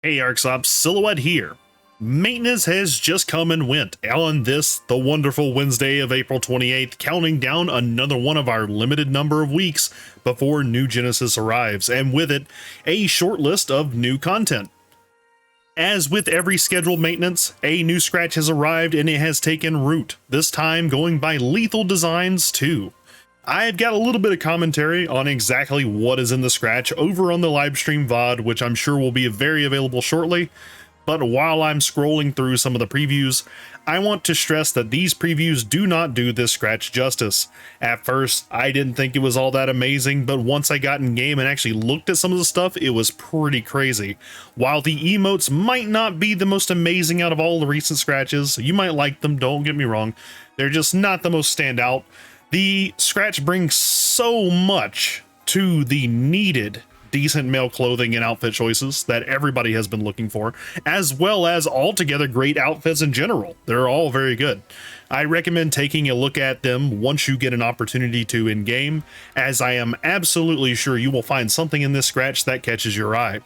Hey ArkSops, Silhouette here. Maintenance has just come and went on this, the wonderful Wednesday of April 28th, counting down another one of our limited number of weeks before New Genesis arrives, and with it, a short list of new content. As with every scheduled maintenance, a new scratch has arrived and it has taken root, this time going by Lethal Designs 2. I've got a little bit of commentary on exactly what is in the scratch over on the livestream VOD, which I'm sure will be very available shortly. But while I'm scrolling through some of the previews, I want to stress that these previews do not do this scratch justice. At first, I didn't think it was all that amazing, but once I got in game and actually looked at some of the stuff, it was pretty crazy. While the emotes might not be the most amazing out of all the recent scratches, you might like them, don't get me wrong, they're just not the most standout. The scratch brings so much to the needed decent male clothing and outfit choices that everybody has been looking for, as well as altogether great outfits in general. They're all very good. I recommend taking a look at them once you get an opportunity to in-game, as I am absolutely sure you will find something in this scratch that catches your eye.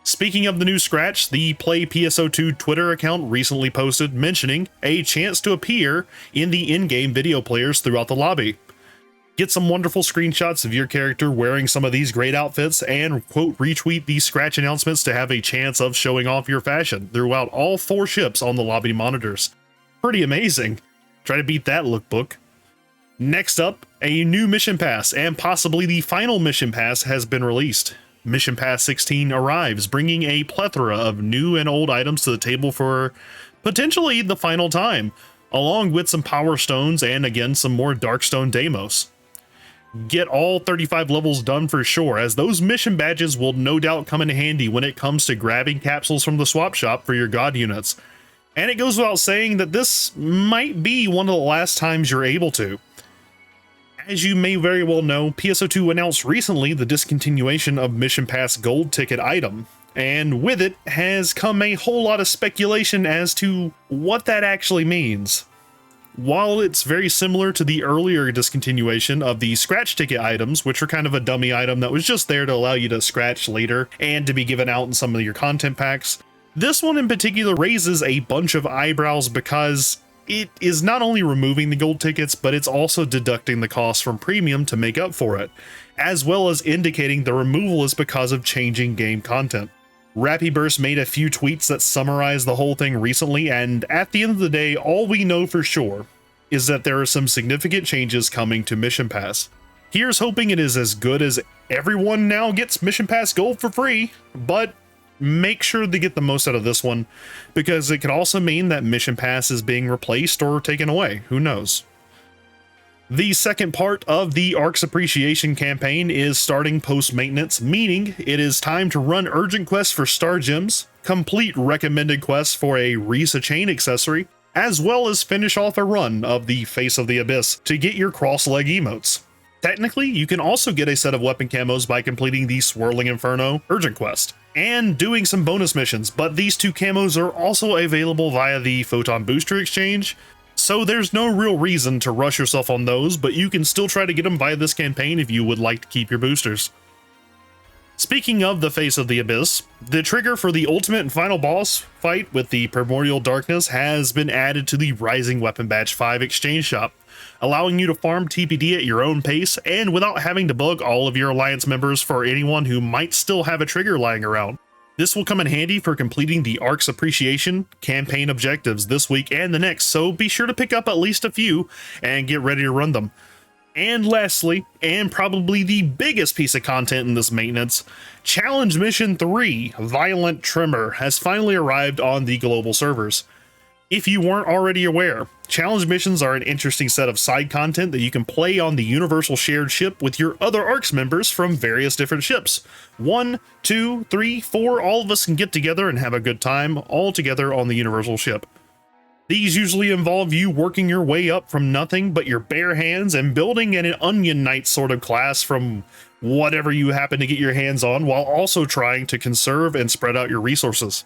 Speaking of the new scratch, the Play PSO2 Twitter account recently posted mentioning a chance to appear in the in-game video players throughout the lobby. Get some wonderful screenshots of your character wearing some of these great outfits and quote retweet these scratch announcements to have a chance of showing off your fashion throughout all 4 ships on the lobby monitors. Pretty amazing. Try to beat that lookbook. Next up, a new mission pass and possibly the final mission pass has been released. Mission Pass 16 arrives, bringing a plethora of new and old items to the table for potentially the final time, along with some Power Stones and again some more Darkstone Deimos. Get all 35 levels done for sure, as those mission badges will no doubt come in handy when it comes to grabbing capsules from the swap shop for your god units. And it goes without saying that this might be one of the last times you're able to. As you may very well know, PSO2 announced recently the discontinuation of Mission Pass Gold Ticket item, and with it has come a whole lot of speculation as to what that actually means. While it's very similar to the earlier discontinuation of the Scratch Ticket items, which are kind of a dummy item that was just there to allow you to scratch later and to be given out in some of your content packs, this one in particular raises a bunch of eyebrows because it is not only removing the gold tickets, but it's also deducting the cost from premium to make up for it, as well as indicating the removal is because of changing game content. Rappyburst made a few tweets that summarize the whole thing recently, and at the end of the day, all we know for sure is that there are some significant changes coming to Mission Pass. Here's hoping it is as good as everyone now gets Mission Pass Gold for free, but make sure to get the most out of this one, because it could also mean that Mission Pass is being replaced or taken away, who knows. The second part of the ARKS Appreciation campaign is starting post-maintenance, meaning it is time to run urgent quests for Star Gems, complete recommended quests for a Risa Chain accessory, as well as finish off a run of the Face of the Abyss to get your cross-leg emotes. Technically, you can also get a set of weapon camos by completing the Swirling Inferno urgent quest and doing some bonus missions, but these 2 camos are also available via the Photon Booster exchange, so there's no real reason to rush yourself on those, but you can still try to get them via this campaign if you would like to keep your boosters. Speaking of the Face of the Abyss, the trigger for the ultimate and final boss fight with the Primordial Darkness has been added to the Rising Weapon Badge 5 exchange shop, allowing you to farm TPD at your own pace and without having to bug all of your alliance members for anyone who might still have a trigger lying around. This will come in handy for completing the ARKS Appreciation campaign objectives this week and the next, so be sure to pick up at least a few and get ready to run them. And lastly, and probably the biggest piece of content in this maintenance, Challenge Mission 3, Violent Tremor, has finally arrived on the global servers. If you weren't already aware, challenge missions are an interesting set of side content that you can play on the universal shared ship with your other ARKS members from various different ships. 1, 2, 3, 4, all of us can get together and have a good time all together on the universal ship. These usually involve you working your way up from nothing but your bare hands and building an Onion Knight sort of class from whatever you happen to get your hands on, while also trying to conserve and spread out your resources.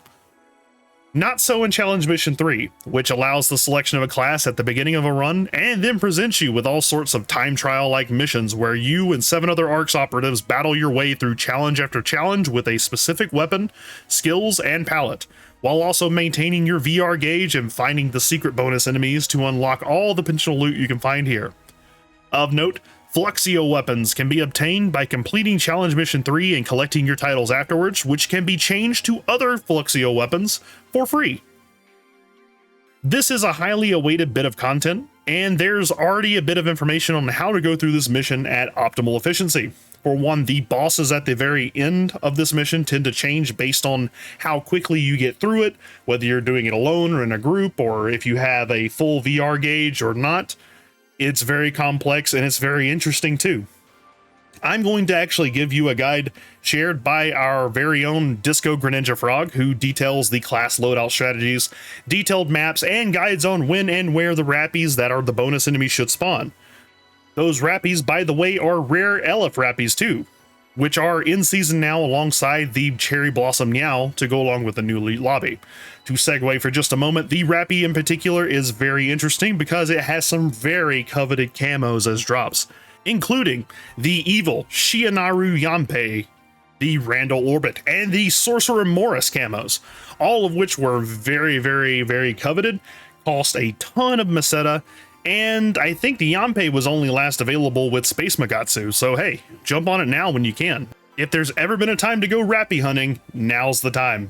Not so in Challenge Mission 3, which allows the selection of a class at the beginning of a run and then presents you with all sorts of time trial-like missions where you and 7 other ARKS operatives battle your way through challenge after challenge with a specific weapon, skills, and palette, while also maintaining your VR gauge and finding the secret bonus enemies to unlock all the potential loot you can find here. Of note, Fluxio Weapons can be obtained by completing Challenge Mission 3 and collecting your titles afterwards, which can be changed to other Fluxio Weapons for free. This is a highly awaited bit of content, and there's already a bit of information on how to go through this mission at optimal efficiency. For one, the bosses at the very end of this mission tend to change based on how quickly you get through it, whether you're doing it alone or in a group, or if you have a full VR gauge or not. It's very complex and it's very interesting too. I'm going to actually give you a guide shared by our very own DiscoGreninjaFrog, who details the class loadout strategies, detailed maps, and guides on when and where the rappies that are the bonus enemies should spawn. Those rappies, by the way, are rare Elif rappies too, which are in season now alongside the Cherry Blossom Meow to go along with the new lobby. To segue for just a moment, the Rappy in particular is very interesting because it has some very coveted camos as drops, including the evil Shianaru Yanpei, the Randall Orbit, and the Sorcerer Morris camos, all of which were very, very, very coveted, cost a ton of Meseta, and I think the Yanpei was only last available with Space Magatsu, so hey, jump on it now when you can. If there's ever been a time to go Rappy hunting, now's the time.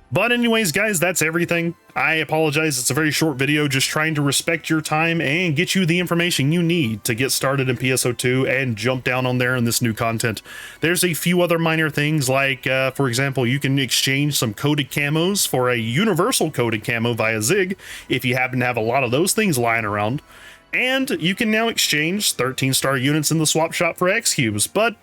But anyways, guys, that's everything. I apologize, it's a very short video, just trying to respect your time and get you the information you need to get started in PSO2 and jump down on there in this new content. There's a few other minor things like, for example, you can exchange some coded camos for a universal coded camo via Zig if you happen to have a lot of those things lying around. And you can now exchange 13-star units in the swap shop for X cubes, but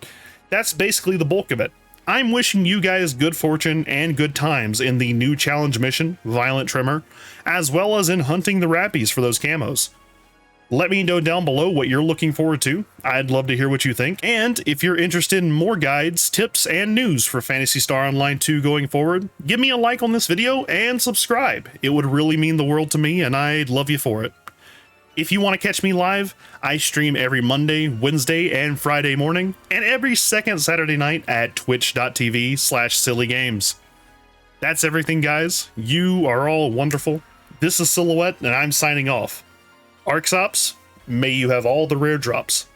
that's basically the bulk of it. I'm wishing you guys good fortune and good times in the new challenge mission, Violent Tremor, as well as in hunting the rappies for those camos. Let me know down below what you're looking forward to. I'd love to hear what you think. And if you're interested in more guides, tips, and news for Phantasy Star Online 2 going forward, give me a like on this video and subscribe. It would really mean the world to me, and I'd love you for it. If you want to catch me live, I stream every Monday, Wednesday, and Friday morning, and every second Saturday night at twitch.tv/sillygames. That's everything, guys. You are all wonderful. This is Silhouette, and I'm signing off. ARKS Ops, may you have all the rare drops.